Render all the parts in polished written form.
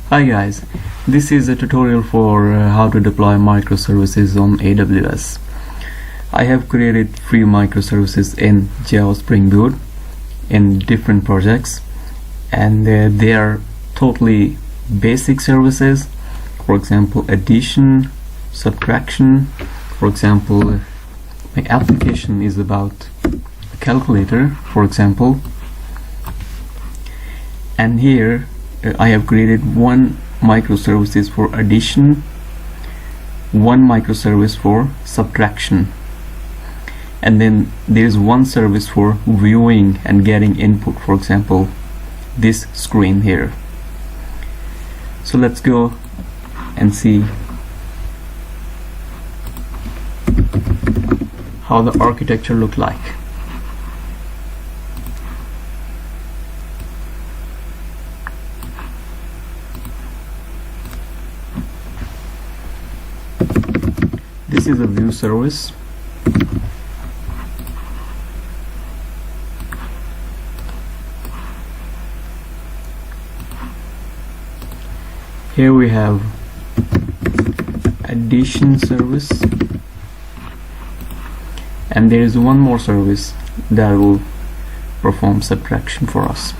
Hi guys, this is a tutorial for how to deploy microservices on AWS. I have created 3 microservices in Java Spring Boot in different projects, and they are totally basic services. For example, addition, subtraction. For example, my application is about a calculator, for example, and here I have created 1 microservices for addition, 1 microservice for subtraction, and then there is 1 service for viewing and getting input, for example this screen here. So let's go and see how the architecture look like. This is a view service. Here we have addition service, and there is one more service that will perform subtraction for us.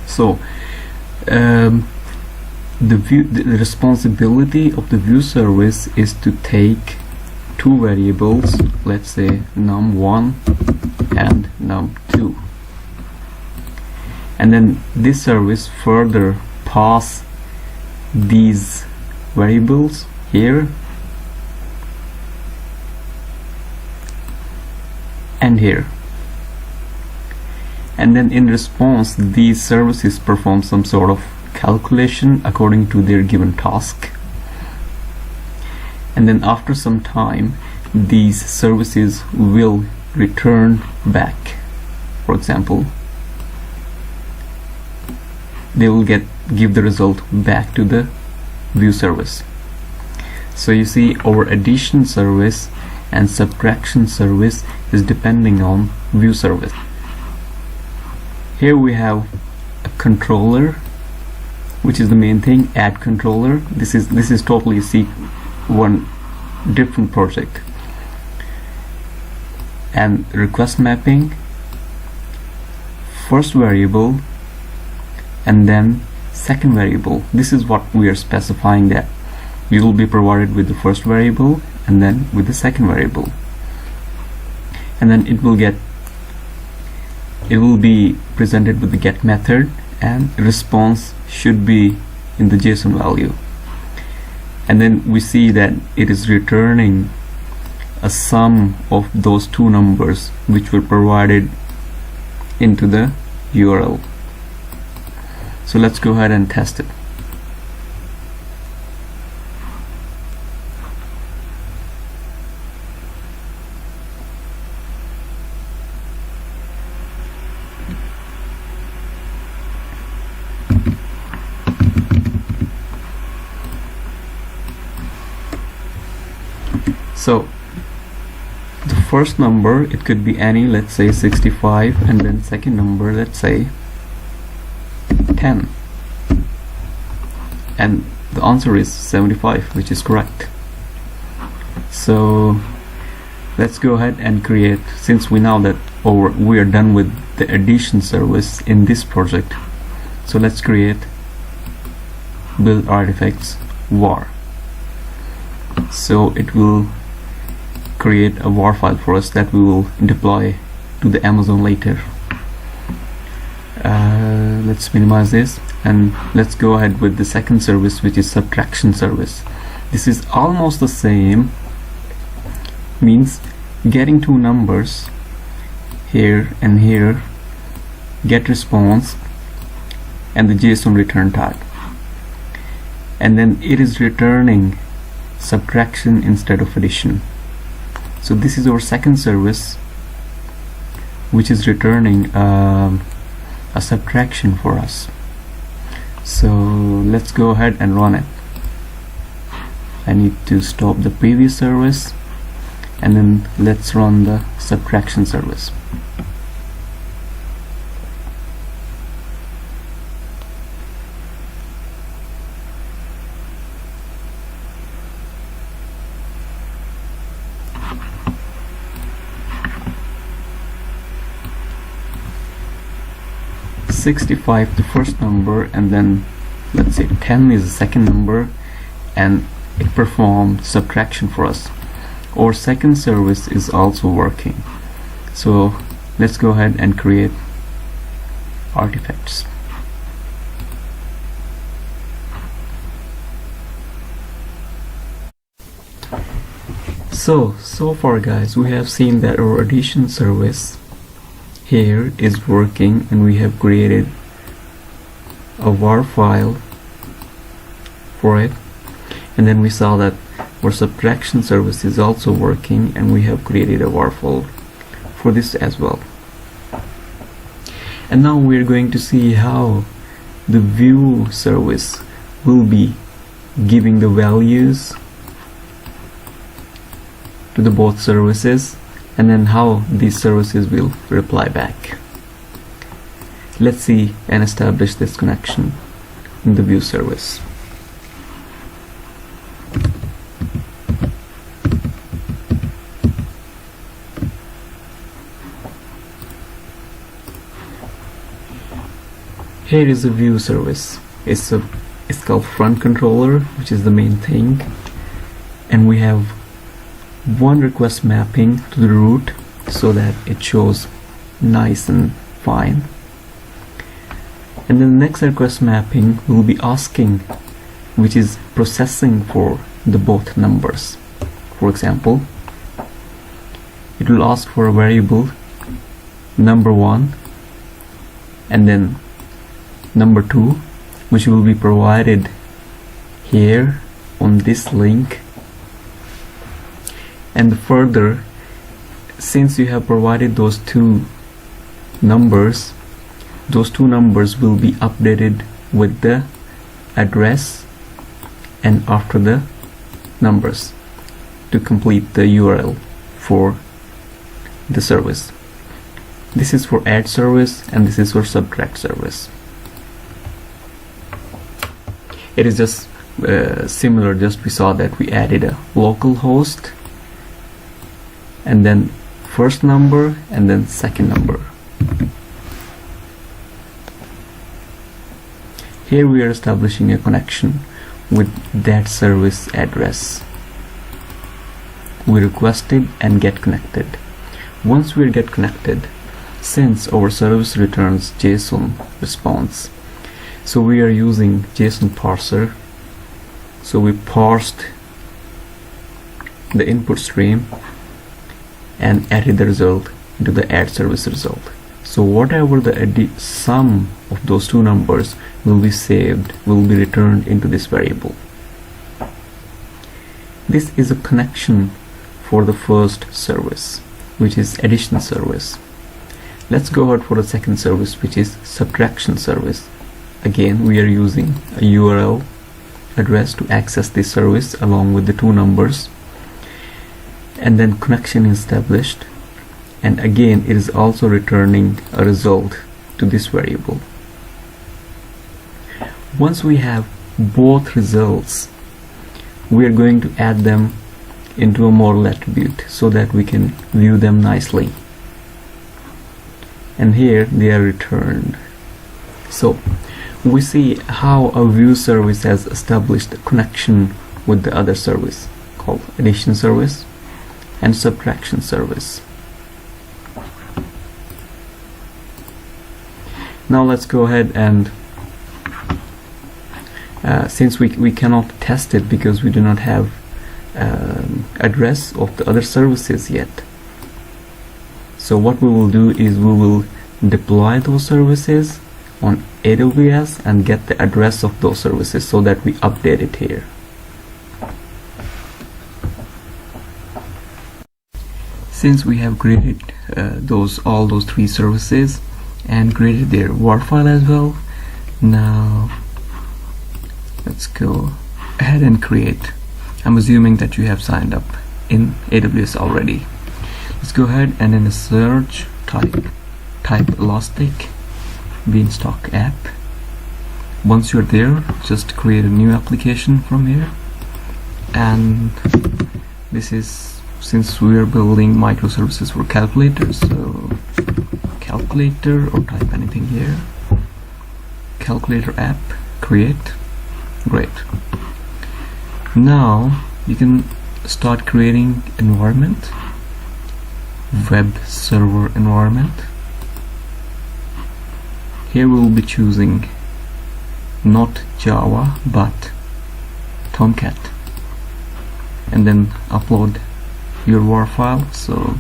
So the responsibility of the view service is to take 2 variables, let's say num1 and num2, and then this service further pass these variables here and here, and then in response these services perform some sort of calculation according to their given task, and then after some time these services will return back. For example, they will give the result back to the view service. So you see, our addition service and subtraction service is depending on view service. Here we have a controller, which is the main thing, add controller. This is totally one different project. And request mapping, first variable and then second variable. This is what we are specifying, that you will be provided with the first variable and then with the second variable, and then it will be presented with the get method, and response should be in the JSON value, and then we see that it is returning a sum of those 2 numbers which were provided into the URL. So let's go ahead and test it. So the first number, it could be any, let's say 65, and then second number, let's say 10, and the answer is 75, which is correct. So let's go ahead and create, since we know that we are done with the addition service in this project, so let's create build artifacts var. So it will create a var file for us that we will deploy to the Amazon later. Let's minimize this, and let's go ahead with the second service, which is subtraction service. This is almost the same, means getting 2 numbers here and here, get response and the JSON return tag, and then it is returning subtraction instead of addition. So this is our second service, which is returning a subtraction for us. So let's go ahead and run it. I need to stop the previous service, and then let's run the subtraction service. $65 the first number, and then let's say 10 is the second number, and it performed subtraction for us. Our second service is also working, so let's go ahead and create artifacts. So far guys, we have seen that our addition service here is working, and we have created a var file for it, and then we saw that our subtraction service is also working, and we have created a var file for this as well. And now we're going to see how the view service will be giving the values to the both services, and then how these services will reply back. Let's see and establish this connection in the view service. Here is the view service. It's called front controller, which is the main thing, and we have one request mapping to the root so that it shows nice and fine, and then the next request mapping will be asking, which is processing for the both numbers. For example, it will ask for a variable number 1 and then number 2, which will be provided here on this link. And further, since you have provided those two numbers will be updated with the address and after the numbers to complete the URL for the service. This is for add service, and this is for subtract service. It is just similar, just we saw that we added a local host, and then first number and then second number. Here we are establishing a connection with that service address. We requested and get connected. Once we get connected, since our service returns JSON response, so we are using JSON parser. So we parsed the input stream and added the result into the add service result. So whatever the sum of those two numbers will be saved, will be returned into this variable. This is a connection for the first service, which is addition service. Let's go ahead for the second service, which is subtraction service. Again, we are using a URL address to access this service along with the two numbers, and then connection is established, and again it is also returning a result to this variable. Once we have both results, we are going to add them into a model attribute so that we can view them nicely, and here they are returned. So we see how a view service has established a connection with the other service called addition service and subtraction service. Now let's go ahead and since we cannot test it because we do not have address of the other services yet, so what we will do is we will deploy those services on AWS and get the address of those services so that we update it here. Since we have created all those three services and created their var file as well, now let's go ahead and create I'm assuming that you have signed up in AWS already. Let's go ahead and in the search type elastic beanstalk app. Once you're there, just create a new application from here. And this is, since we are building microservices for calculators, so calculator, or type anything here, calculator app, create. Great. Now you can start creating environment, web server environment. Here we will be choosing not Java but Tomcat, and then upload your WAR file. So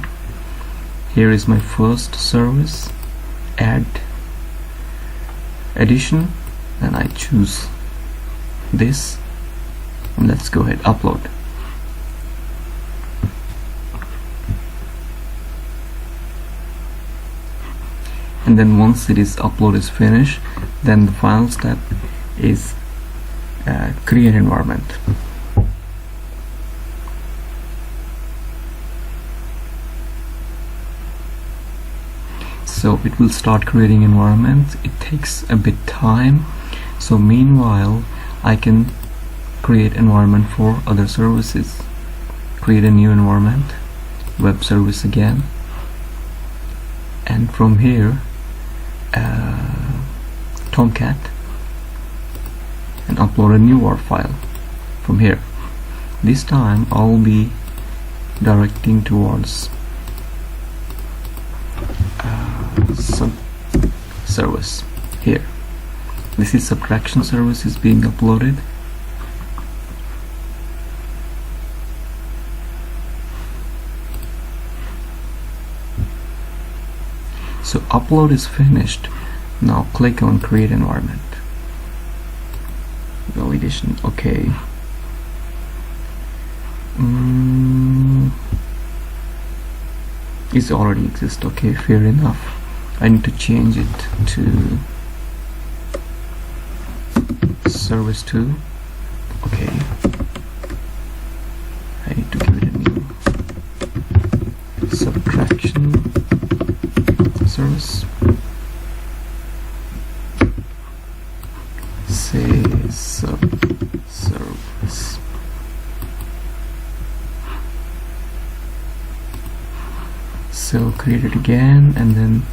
here is my first service, add addition, and I choose this, and let's go ahead upload. And then once it is upload is finished, then the final step is create environment. So it will start creating environment. It takes a bit time, so meanwhile I can create environment for other services. Create a new environment, web service again, and from here Tomcat, and upload a new WAR file from here. This time I'll be directing towards service here. This is subtraction service is being uploaded. So upload is finished. Now click on create environment. Validation, okay. It already exists, okay, fair enough. I need to change it to service 2. Okay, I need to give it a new subtraction service. Say sub-service. So create it again, and then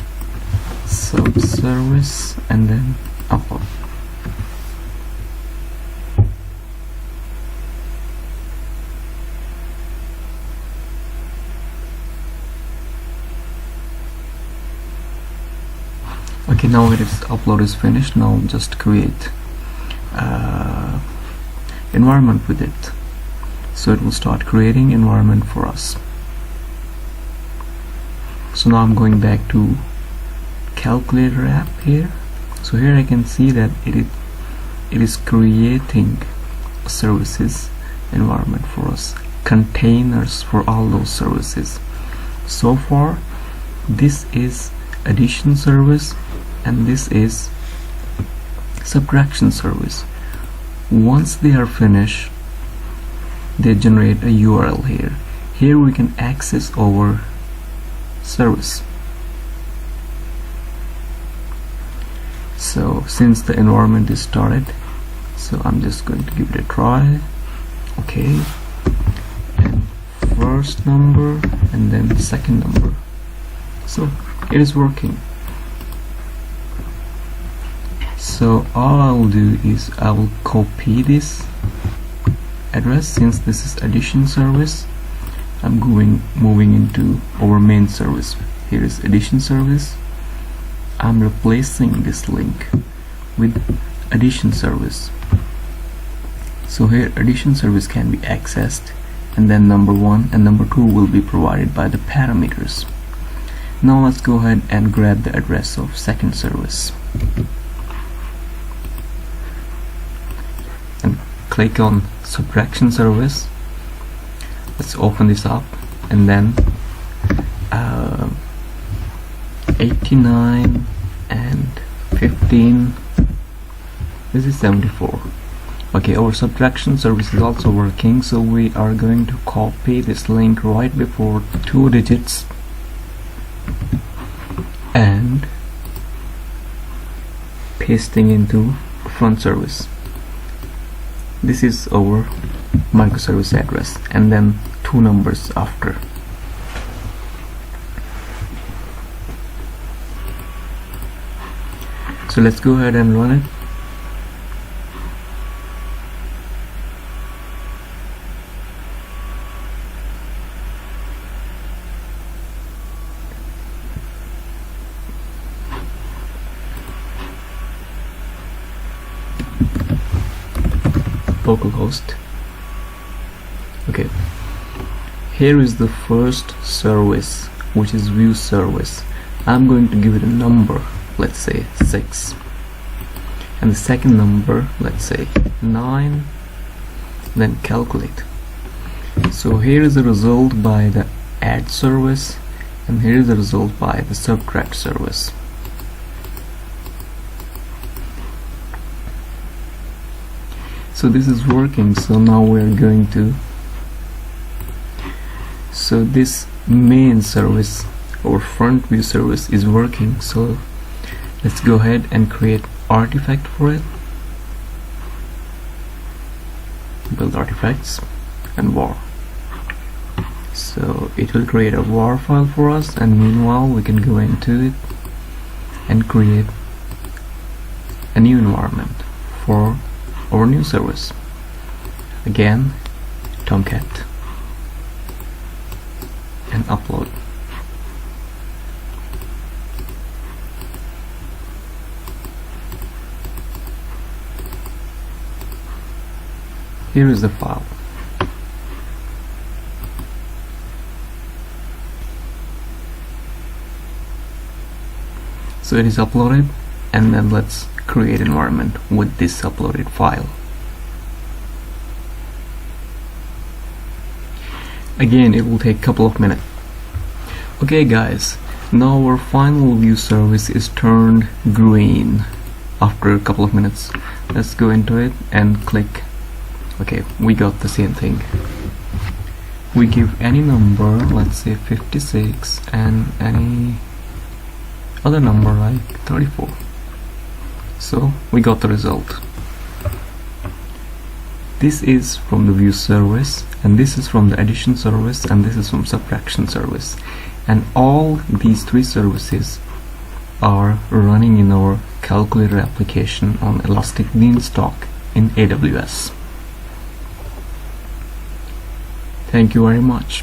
sub-service, and then upload. Okay, now it is upload is finished. Now just create environment with it. So it will start creating environment for us. So now I'm going back to calculator app here. So here I can see that it is creating a services environment for us, containers for all those services. So far this is addition service and this is subtraction service. Once they are finished, they generate a URL here. Here we can access our service. So since the environment is started, so I'm just going to give it a try. Okay, and first number and then second number. So it is working. So all I will do is I will copy this address. Since this is addition service, I'm moving into our main service. Here is addition service. I'm replacing this link with addition service. So here addition service can be accessed, and then number 1 and number 2 will be provided by the parameters. Now let's go ahead and grab the address of second service and click on subtraction service. Let's open this up, and then 89 and 15, this is 74. Okay, our subtraction service is also working, so we are going to copy this link right before 2 digits and pasting into front service. This is our microservice address, and then 2 numbers after. So let's go ahead and run it. Localhost. Okay, here is the first service, which is view service. I'm going to give it a number, let's say 6, and the second number, let's say 9, then calculate. So here is the result by the add service, and here is the result by the subtract service. So this is working, so now we're going to, so this main service or front view service is working, so let's go ahead and create artifact for it. Build artifacts and var. So it will create a var file for us, and meanwhile we can go into it and create a new environment for our new service. Again, Tomcat, and upload. Here is the file. So it is uploaded, and then let's create environment with this uploaded file. Again, it will take a couple of minutes. Okay guys, now our final view service is turned green after a couple of minutes. Let's go into it and click. Okay, we got the same thing. We give any number, let's say 56, and any other number like 34. So we got the result. This is from the view service, and this is from the addition service, and this is from subtraction service, and all these 3 services are running in our calculator application on Elastic Beanstalk in AWS. Thank you very much.